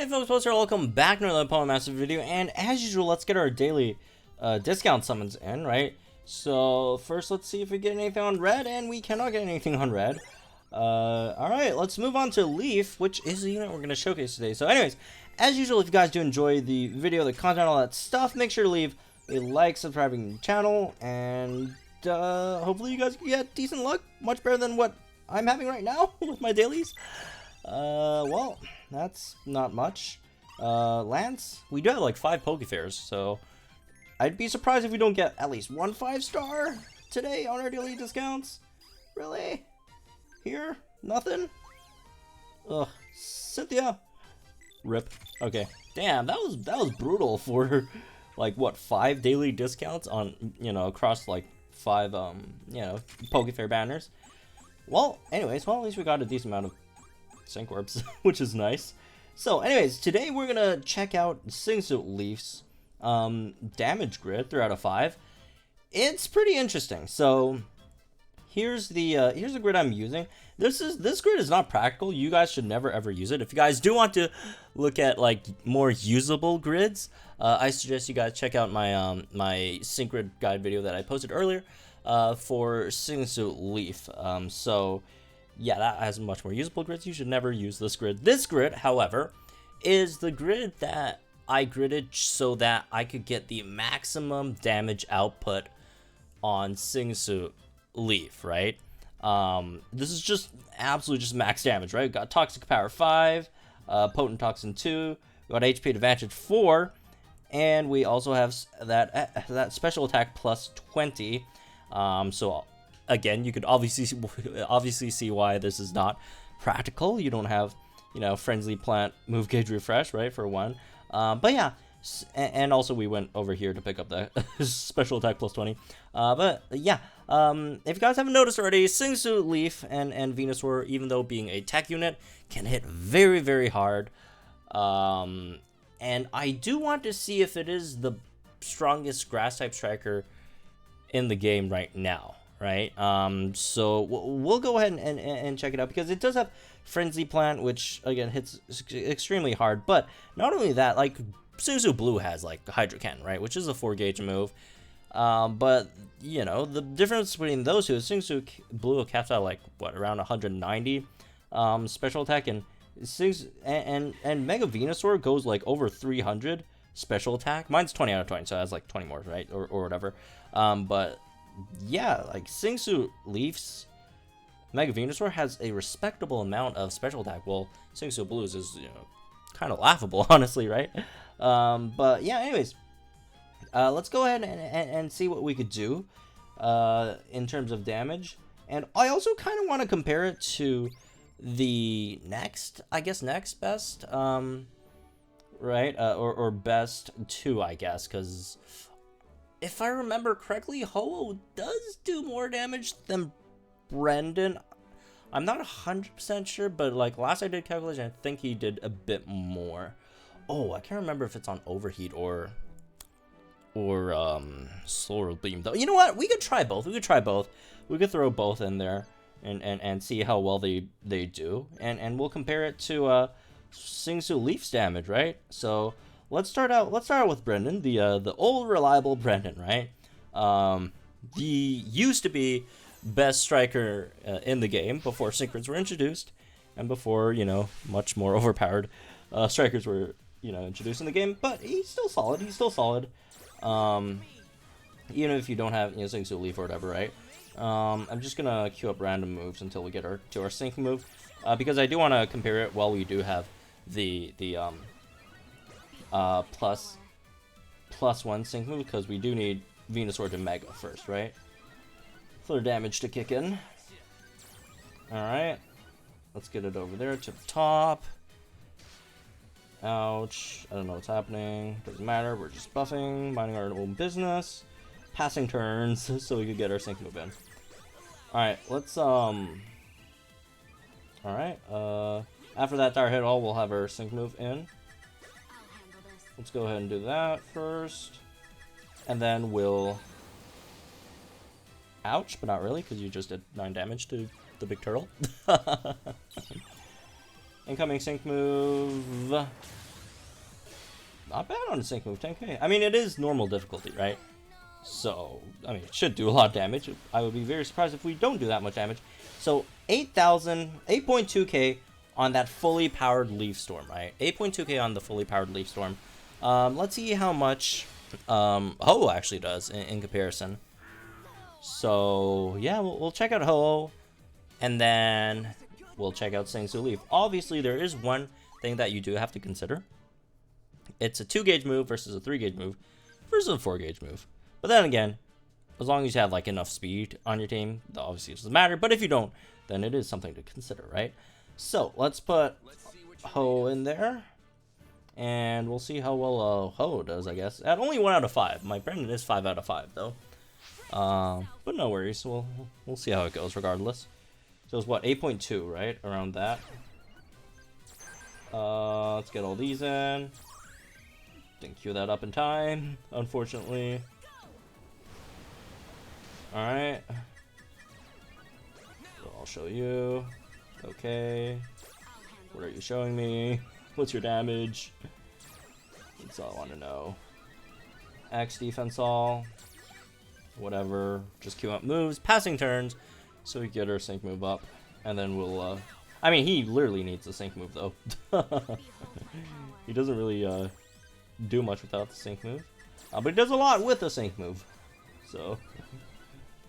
Hey folks, what's up? Welcome back to another Opponent Massive video, and as usual, let's get our daily discount summons in, right? So first, let's see if we get anything on red, and we cannot get anything on red. Alright, let's move on to Leaf, which is the unit we're going to showcase today. So anyways, as usual, if you guys do enjoy the video, the content, all that stuff, make sure to leave a like, subscribing to the channel, and hopefully you guys can get decent luck, much better than what I'm having right now with my dailies. Well, that's not much. Lance, we do have like 5 Pokefairs, so I'd be surprised if we don't get at least one 5-star today on our daily discounts. Really? Here? Nothing? Ugh. Cynthia. Rip. Okay. Damn, that was brutal for like what, 5 daily discounts on, you know, across like 5 you know, Pokefair banners. Well, anyways, well, at least we got a decent amount of Sync Orbs, which is nice. So anyways, today we're gonna check out Sygna Leaf's damage grid 3 out of 5. It's pretty interesting. So here's the grid I'm using. This grid is not practical. You guys should never ever use it. If you guys do want to look at like more usable grids, I suggest you guys check out my my sync grid guide video that I posted earlier for Sygna Leaf. So yeah, that has much more usable grids. You should never use this grid. This grid, however, is the grid that I gridded so that I could get the maximum damage output on Sygna Leaf, right? This is just absolutely just max damage, right? We got Toxic Power 5, Potent Toxin 2, we got HP Advantage 4, and we also have that special attack plus 20. So again, you could obviously see why this is not practical. You don't have, you know, Frenzy Plant, Move Gauge Refresh, right, for one. But yeah, and also we went over here to pick up the special attack plus 20. But yeah, if you guys haven't noticed already, Sygna Leaf and VENUSAUR, even though being a tech unit, can hit very, very hard. And I do want to see if it is the strongest Grass-type striker in the game right now. Right, so we'll go ahead and check it out, because it does have Frenzy Plant, which again hits extremely hard. But not only that, like Sygna Blue has like Hydro Cannon, right, which is a 4-gauge move. But you know, the difference between those two is Sygna Blue caps out like what, around 190 special attack, and Mega VENUSAUR goes like over 300 special attack. Mine's 20 out of 20, so it has like 20 more, right, or whatever. But yeah, like Sygna Leaf's Mega VENUSAUR has a respectable amount of special attack. Well, Sygna Blue's is, you know, kind of laughable, honestly, right? But yeah, anyways, let's go ahead and see what we could do in terms of damage. And I also kind of want to compare it to the next best, right? Or best 2, I guess, because if I remember correctly, Ho-Oh does do more damage than Brendan. I'm not 100% sure, but like last I did calculation, I think he did a bit more. Oh, I can't remember if it's on Overheat or Solar Beam though. You know what? We could try both. We could throw both in there and see how well they do, and we'll compare it to Sygna Leaf's damage, right? So let's start out with Brendan, the old reliable Brendan, right? The used to be best striker in the game before synchros were introduced, and before, you know, much more overpowered strikers were, you know, introduced in the game. But he's still solid. Even if you don't have, you know, Sygna Leaf or whatever, right? I'm just gonna queue up random moves until we get to our sync move, because I do want to compare it while we do have the plus 1 sync move, because we do need VENUSAUR to Mega first, right? For the damage to kick in. Alright. Let's get it over there to the top. Ouch. I don't know what's happening. Doesn't matter. We're just buffing, minding our own business. Passing turns so we could get our sync move in. Alright, let's alright, after that dire hit all, we'll have our sync move in. Let's go ahead and do that first. And then we'll... Ouch, but not really, because you just did 9 damage to the big turtle. Incoming sync move. not bad on a sync move, 10k. I mean, it is normal difficulty, right? So, I mean, it should do a lot of damage. I would be very surprised if we don't do that much damage. So, 8.2k on that fully powered Leaf Storm, right? 8.2k on the fully powered Leaf Storm. Let's see how much Ho actually does in comparison. So, yeah, we'll check out Ho, and then we'll check out Singsu Leaf. Obviously, there is one thing that you do have to consider. It's a 2-gauge move versus a 3-gauge move versus a 4-gauge move. But then again, as long as you have like enough speed on your team, that obviously doesn't matter. But if you don't, then it is something to consider, right? So let's put Ho in there, and we'll see how well Ho does, I guess. At only 1 out of 5. My Brendan is 5 out of 5 though. But no worries. We'll see how it goes regardless. So it's what, 8.2, right? Around that. Let's get all these in. Didn't queue that up in time, unfortunately. Alright. So I'll show you. Okay. What are you showing me? What's your damage? That's all I want to know. X defense all. Whatever. Just queue up moves. Passing turns. So we get our sync move up. And then we'll, I mean, he literally needs a sync move, though. He doesn't really, do much without the sync move. But he does a lot with the sync move. So,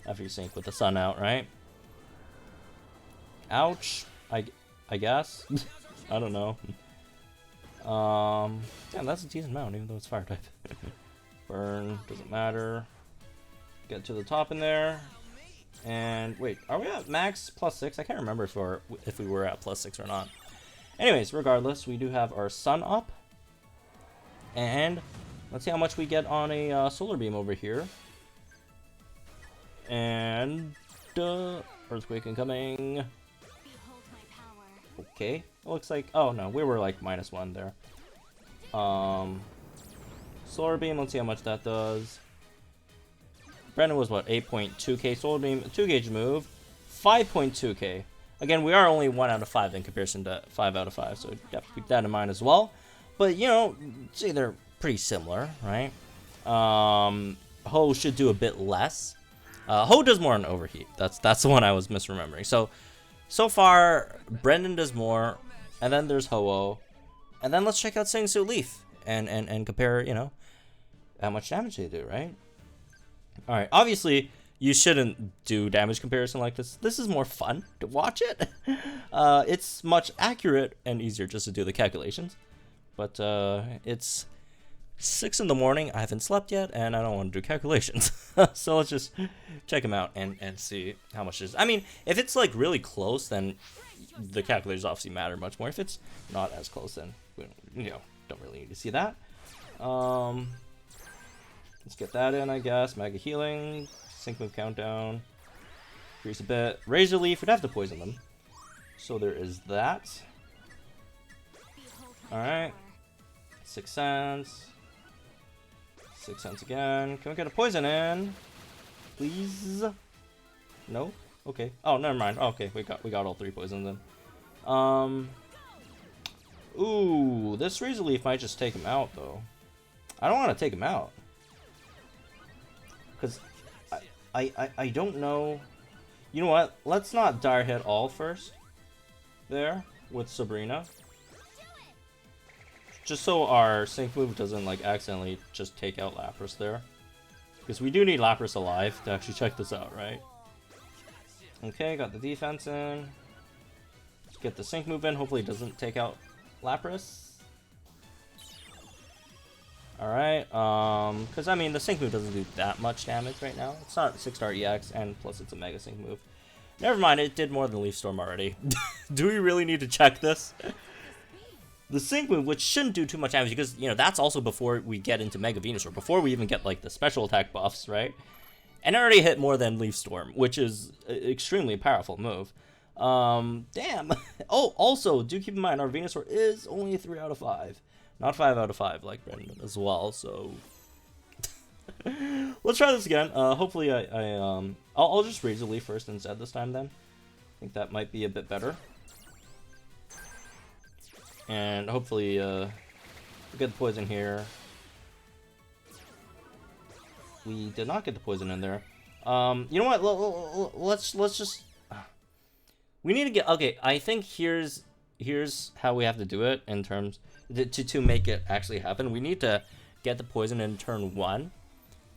after you sync with the sun out, right? Ouch. I guess. I don't know. Yeah, that's a decent amount, even though it's fire type. Burn, doesn't matter. Get to the top in there. And wait, are we at max +6? I can't remember if we were at +6 or not. Anyways, regardless, we do have our sun up. And let's see how much we get on a solar beam over here. And earthquake incoming. Okay, it looks like, oh no, we were like -1 there. Solar beam, let's see how much that does. Brendan was what, 8.2k solar beam, 2-gauge move, 5.2k. Again, we are only 1 out of 5 in comparison to 5 out of 5, so you have to keep that in mind as well. But you know, see, they're pretty similar, right? Ho should do a bit less. Ho does more on overheat. That's the one I was misremembering. So far, Brendan does more, and then there's Ho-Oh, and then let's check out Singsu Leaf and compare, you know, how much damage they do, right? All right, obviously you shouldn't do damage comparison like this. This is more fun to watch it. It's much accurate and easier just to do the calculations, but it's 6 in the morning. I haven't slept yet, and I don't want to do calculations. So let's just check them out and see how much it is. I mean, if it's like really close, then the calculators obviously matter much more. If it's not as close, then we don't really need to see that. Let's get that in, I guess. Mega healing, sync move countdown, increase a bit. Razor Leaf, we'd have to poison them. So there is that. All right, 6 cents. 6 cents again. Can we get a poison in, please? No. Okay. Oh, never mind. Okay, we got all 3 poisons in. Ooh, this Razor Leaf might just take him out though. I don't want to take him out because I don't know. You know what? Let's not dire hit all first. There with Sabrina. Just so our sync move doesn't like accidentally just take out Lapras there. Because we do need Lapras alive to actually check this out, right? Okay, got the defense in. Let's get the sync move in. Hopefully it doesn't take out Lapras. Alright, because I mean the sync move doesn't do that much damage right now. It's not 6-star EX, and plus it's a mega sync move. Never mind, it did more than Leaf Storm already. Do we really need to check this? The sync move, which shouldn't do too much damage, because, you know, that's also before we get into Mega VENUSAUR, before we even get, like, the special attack buffs, right? And it already hit more than Leaf Storm, which is an extremely powerful move. Damn. Oh, also, do keep in mind, our VENUSAUR is only 3 out of 5. Not 5 out of 5, like Brendan as well, so... Let's try this again. Hopefully I'll just Razor Leaf first instead this time, then. I think that might be a bit better. And hopefully, we get the poison here. we did not get the poison in there. You know what? Let's just. We need to get. Okay, I think here's how we have to do it in terms to make it actually happen. We need to get the poison in turn 1,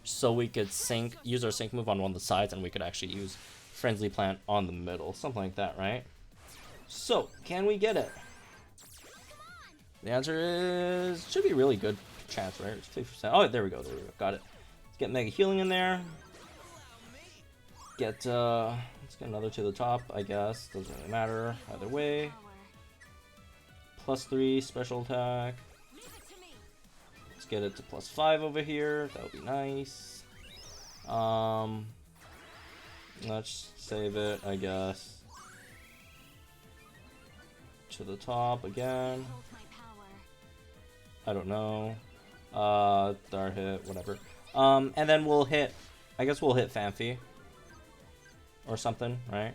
so we could use our sync move on one of the sides, and we could actually use Frenzy Plant on the middle, something like that, right? So, can we get it? The answer is should be a really good chance, right? It's 50%. Oh, there we go. Got it. Let's get Mega Healing in there. Let's get another to the top, I guess. Doesn't really matter either way. +3 special attack. Let's get it to +5 over here. That would be nice. Let's save it, I guess. To the top again. I don't know. Dart hit, whatever. And then we'll hit. I guess we'll hit Fanfi. Or something, right?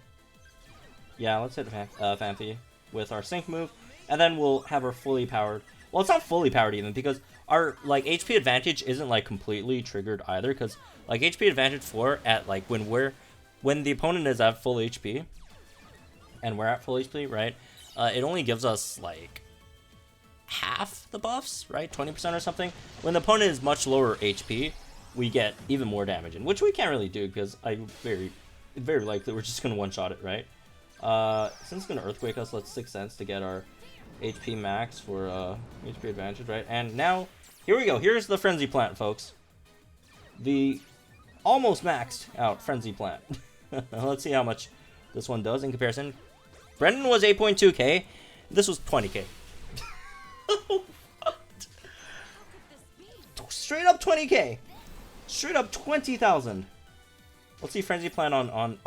Yeah, let's hit Fanfi with our sync move, and then we'll have her fully powered. Well, it's not fully powered even, because our like HP advantage isn't like completely triggered either, because like HP advantage 4 at like when the opponent is at full HP and we're at full HP, right? It only gives us like half the buffs, right? 20% or something. When the opponent is much lower HP, we get even more damage in, which we can't really do because very likely we're just gonna one-shot it, right? Since it's gonna Earthquake us, let's Sixth Sense to get our HP max for HP advantage, right? And now, here we go. Here's the Frenzy Plant, folks. The almost maxed out Frenzy Plant. Let's see how much this one does in comparison. Brendan was 8.2k. This was 20k. Straight up 20k. Straight up 20,000. Let's see Frenzy Plant on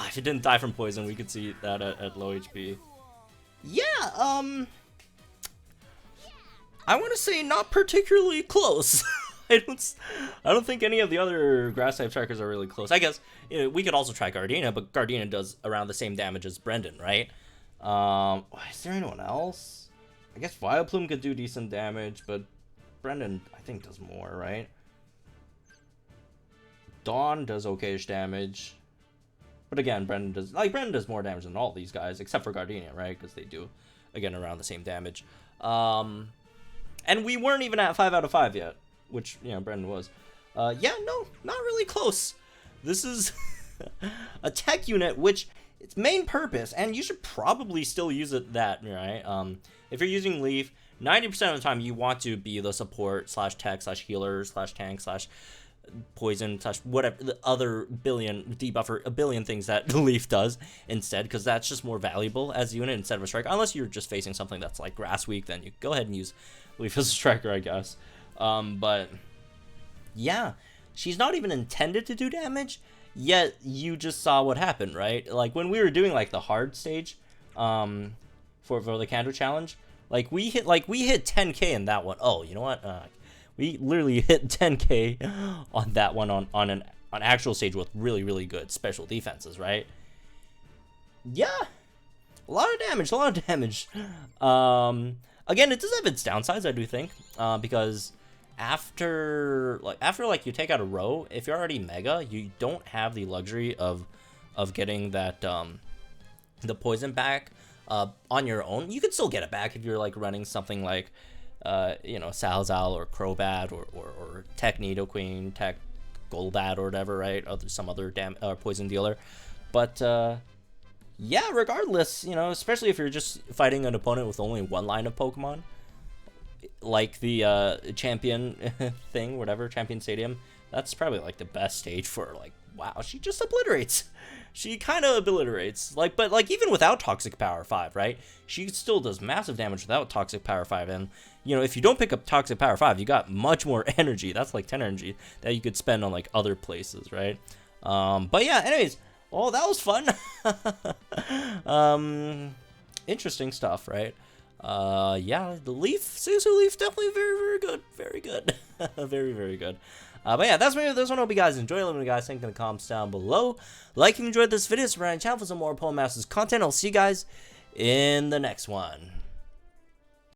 if it didn't die from poison, we could see that at low HP. Yeah, I want to say not particularly close. I don't think any of the other grass type trackers are really close. I guess we could also try Gardenia, but Gardenia does around the same damage as Brendan, right? Is there anyone else? I guess Vileplume could do decent damage, but Brendan I think does more, right? Dawn does okayish damage, but again, Brendan does more damage than all these guys, except for Gardenia, right? Because they do, again, around the same damage. And we weren't even at 5 out of 5 yet, which, Brendan was. Yeah, no, not really close. This is a tech unit, which its main purpose, and you should probably still use it right? If you're using Leaf, 90% of the time you want to be the support / tech / healer / tank / poison / whatever the other billion debuffer, a billion things that the Leaf does instead, because that's just more valuable as a unit instead of a striker. Unless you're just facing something that's like grass weak, then you go ahead and use Leaf as a striker, I guess. But yeah, she's not even intended to do damage, yet you just saw what happened, right? Like when we were doing like the hard stage for the Kanto challenge, like we hit 10k in that one. Oh, you know what? We literally hit 10k on that one on an actual stage with really good special defenses, right? Yeah, a lot of damage. Again, it does have its downsides, I do think, because after you take out a row, if you're already mega, you don't have the luxury of getting that the poison back on your own. You could still get it back if you're like running something like Salzal or Crobat or Tech Nidoqueen, Tech Golbat or whatever, right? Some other poison dealer. But yeah, regardless, especially if you're just fighting an opponent with only one line of Pokemon, like the champion thing, whatever, Champion Stadium, that's probably like the best stage for like, wow, she just obliterates. She kind of obliterates, but even without Toxic Power 5, right? She still does massive damage without Toxic Power 5, and if you don't pick up Toxic Power 5, you got much more energy. That's like 10 energy that you could spend on like other places, right? But yeah, anyways, well, that was fun. Interesting stuff, right? Yeah, the Leaf, Suzu Leaf, definitely very good, very good, very good. But yeah, that's me with this one. Hope you guys enjoyed. Let me know guys think in the comments down below. Like if you enjoyed this video, subscribe to the channel for some more Pokemon Masters content. I'll see you guys in the next one.